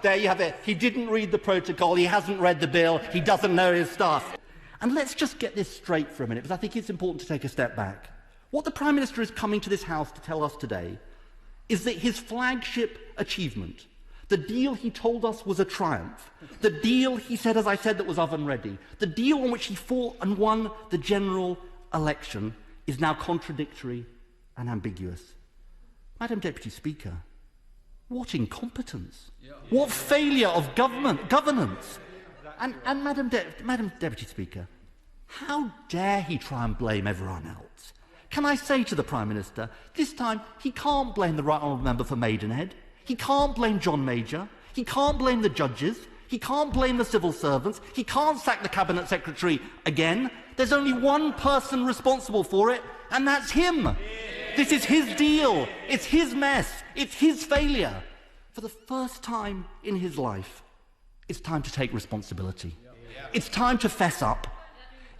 There you have it. He didn't read the protocol, he hasn't read the bill, he doesn't know his stuff. And let's just get this straight for a minute, because I think it's important to take a step back. What the Prime Minister is coming to this House to tell us today is that his flagship achievement, the deal he told us was a triumph, the deal he said, as I said, that was oven-ready, the deal on which he fought and won the general election, is now contradictory and ambiguous. Madam Deputy Speaker, what incompetence, what failure of governance. And Madam Deputy Speaker, how dare he try and blame everyone else? Can I say to the Prime Minister, this time he can't blame the Right Honourable Member for Maidenhead, he can't blame John Major, he can't blame the judges, he can't blame the civil servants, he can't sack the Cabinet Secretary again. There's only one person responsible for it, and that's him. This is his deal, it's his mess, it's his failure. For the first time in his life, it's time to take responsibility. It's time to fess up.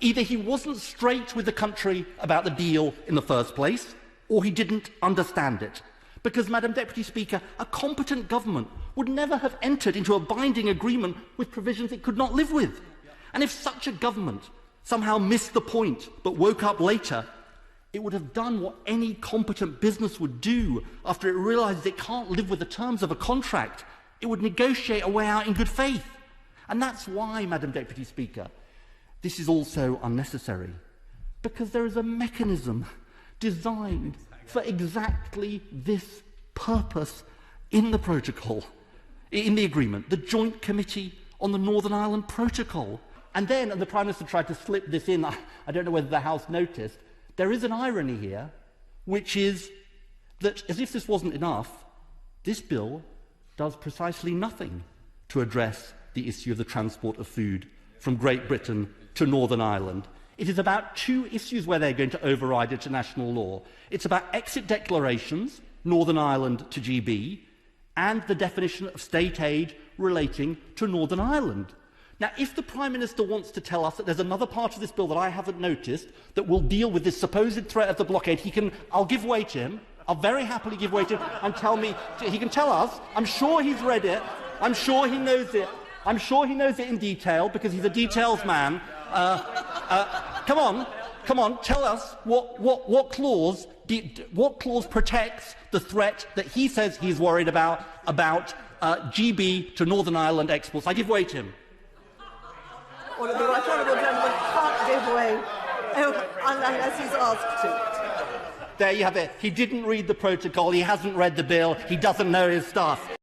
Either he wasn't straight with the country about the deal in the first place, or he didn't understand it. Because, Madam Deputy Speaker, a competent government would never have entered into a binding agreement with provisions it could not live with. And if such a government somehow missed the point but woke up later, it would have done what any competent business would do after it realised it can't live with the terms of a contract. It would negotiate a way out in good faith. And that's why, Madam Deputy Speaker, this is also unnecessary, because there is a mechanism designed for exactly this purpose in the protocol, in the agreement, the Joint Committee on the Northern Ireland Protocol. And the Prime Minister tried to slip this in, I don't know whether the House noticed, there is an irony here, which is that, as if this wasn't enough, this bill does precisely nothing to address the issue of the transport of food from Great Britain to Northern Ireland. It is about two issues where they're going to override international law. It's about exit declarations, Northern Ireland to GB, and the definition of state aid relating to Northern Ireland. Now, if the Prime Minister wants to tell us that there's another part of this bill that I haven't noticed that will deal with this supposed threat of the blockade, I'll give way to him. I'll very happily give way to him and tell me, he can tell us. I'm sure he's read it. I'm sure he knows it. I'm sure he knows it in detail because he's a details man. Come on, tell us what clause protects the threat that he says he's worried about GB to Northern Ireland exports. I give way to him. Well, the Right Honourable Gentleman can't give way unless he's asked to. There you have it. He didn't read the protocol, he hasn't read the bill, he doesn't know his stuff.